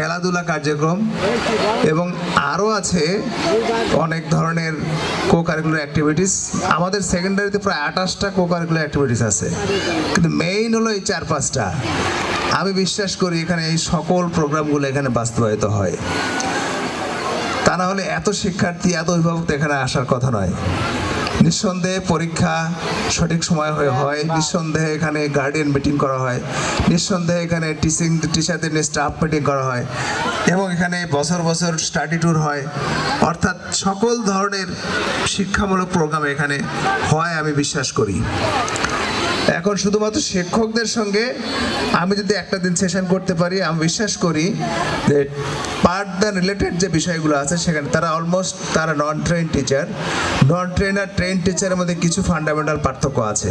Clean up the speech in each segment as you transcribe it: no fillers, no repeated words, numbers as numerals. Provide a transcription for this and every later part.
খেলাধুলা কার্যক্রম এবং আরও আছে অনেক ধরনের কো কারিকুলার অ্যাক্টিভিটিস। আমাদের সেকেন্ডারিতে প্রায় 28টা কো কারিকুলার অ্যাক্টিভিটিস আছে, কিন্তু মেইন হলো এই 4-5টা। আমি বিশ্বাস করি এখানে এই সকল প্রোগ্রামগুলো এখানে বাস্তবায়িত হয়, তা না হলে এত শিক্ষার্থী এত অভিভাবক এখানে আসার কথা নয়। নিঃসন্দেহে পরীক্ষা সঠিক সময় হয়, নিঃসন্দেহে এখানে গার্ডিয়ান মিটিং করা হয়, নিঃসন্দেহে এখানে টিচারদের নিয়ে স্টাফ মিটিং করা হয় এবং এখানে বছর বছর স্টাডি ট্যুর হয়। অর্থাৎ সকল ধরনের শিক্ষামূলক প্রোগ্রাম এখানে হয় আমি বিশ্বাস করি। এখন শুধুমাত্র শিক্ষকদের সঙ্গে আমি যদি একটা দিন সেশন করতে পারি, আমি বিশ্বাস করি যে পাঠদান রিলেটেড যে বিষয়গুলো আছে সেখানে তারা অলমোস্ট তারা non trained teacher, non trained আর ট্রেন টিচারের মধ্যে কিছু ফান্ডামেন্টাল পার্থক্য আছে।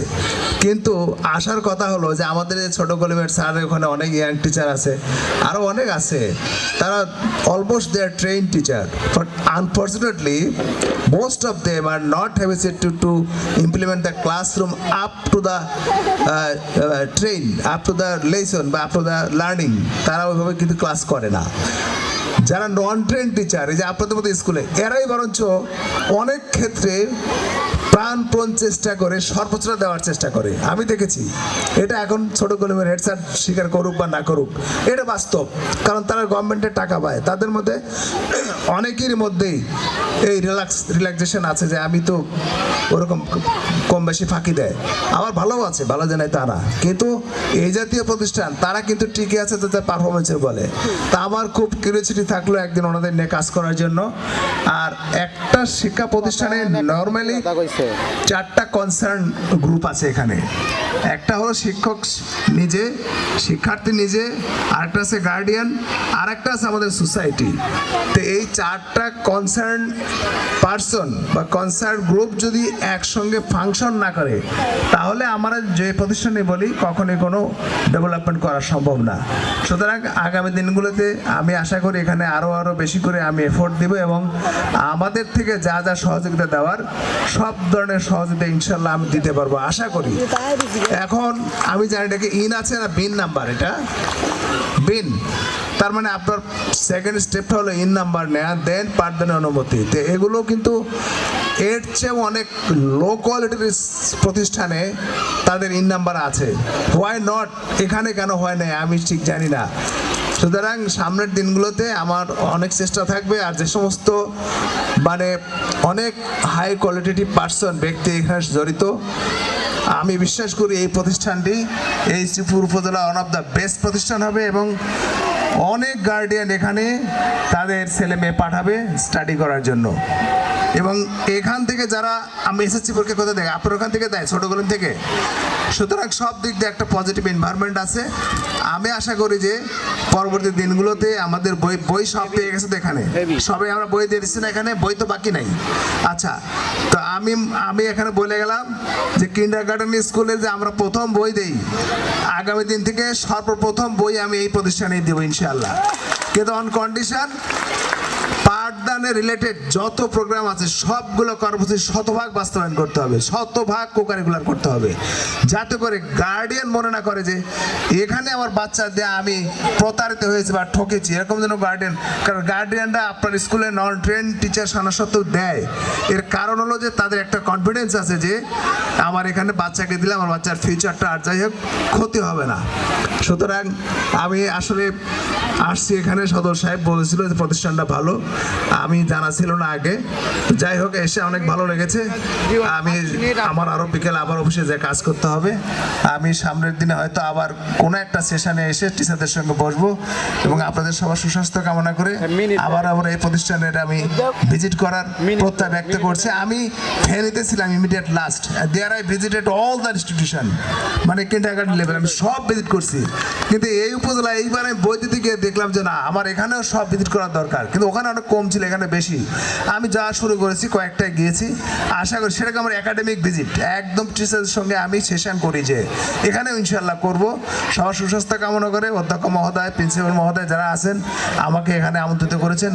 কিন্তু আসার কথা হলো যে আমাদের ছোটো কলেমের স্যার ওখানে অনেক ইয়াং টিচার আছে, আরও অনেক আছে, তারা almost they are train teacher, but unfortunately most of them are not habituated to implement the classroom up to the train, up to the lesson বা up to the learning, তারা ওইভাবে কিন্তু class করে না। যারা নন ট্রেন টিচার, এই যে আপনাদের মতো স্কুলে, এরাই বরঞ্চ অনেক ক্ষেত্রে প্রাণপণ চেষ্টা করে সর্বোচ্চটা দেওয়ার চেষ্টা করে, আমি দেখেছি। এটা এখন ছোটো কলেমের হেড স্যার স্বীকার করুক বা না করুক, এটা বাস্তব, কারণ তারা গভর্নমেন্টের টাকা পায়। তাদের মধ্যে অনেকের মধ্যেই এই রিল্যাক্সেশন আছে যে আমি তো ওরকম কম বেশি ফাঁকি দেয়, আমার ভালোও আছে, ভালো জানাই তা না, কিন্তু এই জাতীয় প্রতিষ্ঠান তারা কিন্তু টিকে আছে তাদের পারফরমেন্সের বলে। তা আমার খুব কিউরিওসিটি থাকলো একদিন ওনাদের নিয়ে কাজ করার জন্য। আর একটা শিক্ষা প্রতিষ্ঠানে নর্মালি 4টা কনসার্ন গ্রুপ আছে এখানে। একটা হলো শিক্ষক নিজে, শিক্ষার্থী নিজে, আরেকটা আছে গার্ডিয়ান, আরেকটা আছে আমাদের সোসাইটি। তো এই 4টা কনসার্ন পার্সন বা কনসার্ন গ্রুপ যদি একসঙ্গে ফাংশন না করে, তাহলে আমরা যে প্রতিষ্ঠানে বলি কখনোই কোনো ডেভেলপমেন্ট করা সম্ভব না। সুতরাং আগামী দিনগুলোতে আমি আশা করি এখানে আরও বেশি করে আমি এফোর্ট দিব এবং আমাদের থেকে যা যা সহযোগিতা দেওয়ার সব ধরনের সহযোগিতা ইনশাল্লাহ আমি দিতে পারবো আশা করি। এখন আমি জানি এটাকে ইন আছে না বিন নাম্বার, এটা বিন, তার মানে আপনার সেকেন্ড স্টেপটা হলো ইন নাম্বার নেয়া, দেন পাঠদানের অনুমতি। তো এগুলো কিন্তু এর চেয়ে অনেক লো কোয়ালিটির প্রতিষ্ঠানে তাদের ইন নাম্বার আছে। হোয়াই নট, এখানে কেন হয় না আমি ঠিক জানি না। সুতরাং সামনের দিনগুলোতে আমার অনেক চেষ্টা থাকবে, আর যে সমস্ত মানে অনেক হাই কোয়ালিটিভ পার্সন ব্যক্তি এখানে জড়িত, আমি বিশ্বাস করি এই প্রতিষ্ঠানটি এই শ্রীপুর উপজেলা ওয়ান অফ দ্য বেস্ট প্রতিষ্ঠান হবে এবং অনেক গার্ডিয়ান এখানে তাদের ছেলে মেয়ে পাঠাবে স্টাডি করার জন্য। এবং এখান থেকে যারা আমি এসএসসি পরীক্ষা কোথায় দেয়, আপনার ওখান থেকে দেয় ছোটো কলেম থেকে। সুতরাং সব দিক দিয়ে একটা পজিটিভ এনভায়রনমেন্ট আছে। আমি আশা করি যে পরবর্তী দিনগুলোতে আমাদের বই সব পেয়ে গেছে তো, এখানে সবাই আমরা বই দিয়ে দিচ্ছি না, এখানে বই তো বাকি নাই। আচ্ছা, তো আমি এখানে বলে গেলাম যে কিন্ডারগার্টেন স্কুলে যে আমরা প্রথম বই দেই, আগামী দিন থেকে সর্বপ্রথম বই আমি এই প্রতিষ্ঠানে দেবো ইনশাআল্লাহ, কিন্তু অন কন্ডিশন পাঠদানের রিলেটেড যত প্রোগ্রাম আছে সবগুলো কর্মসূচি শতভাগ বাস্তবায়ন করতে হবে, শতভাগ কোকারিকুলার করতে হবে, যাতে করে গার্ডিয়ান মনে না করে যে এখানে আমার বাচ্চা দিয়ে আমি প্রতারিত হয়েছি বা ঠকেছি, এরকম যেন গার্ডিয়ান। কারণ গার্ডিয়ানরা আপনার স্কুলে নন ট্রেন টিচার সানা সত্ত্বেও দেয়, এর কারণ হলো যে তাদের একটা কনফিডেন্স আছে যে আমার এখানে বাচ্চাকে দিলে আমার বাচ্চার ফিউচারটা আর যাই হোক ক্ষতি হবে না। সুতরাং আমি আসলে আসছি এখানে, সদর সাহেব বলেছিল যে প্রতিষ্ঠানটা ভালো, আমি জানা ছিল না আগে, যাই হোক এসে অনেক ভালো লেগেছে। আমি আমার আরও বিকেল আবার অফিসে যে কাজ করতে হবে, আমি সামনের দিনে হয়তো আবার কোনো একটা সেশনে এসে টিচারদের সঙ্গে বসবো এবং আপনাদের সবার সুস্বাস্থ্য কামনা করে আবার এই প্রতিষ্ঠানের আমি ভিজিট করার প্রত্যয় ব্যক্ত করছি। আমি ফেনীতে ছিলাম immediate last, there I visited all the institution, মানে কিন্ডারগার্টেন লেভেল আমি সব ভিজিট করছি, কিন্তু এই উপজেলা এইবার আমি বই দিতে গিয়ে দেখলাম যে না, আমার এখানেও সব ভিজিট করার দরকার, কিন্তু ওখানে অনেক কম ছিল, এখানে বেশি। আমি যা শুরু করেছি কয়েকটায় গিয়েছি, আশা করি সেটাকে আমার একাডেমিক ভিজিট একদম টিচারদের সঙ্গে আমি সেশন করি যে এখানেও ইনশাল্লাহ করব। সবার সুস্বাস্থ্য কামনা করে অধ্যক্ষ মহোদয়, প্রিন্সিপাল মহোদয় যারা আছেন আমাকে এখানে আমন্ত্রিত করেছেন।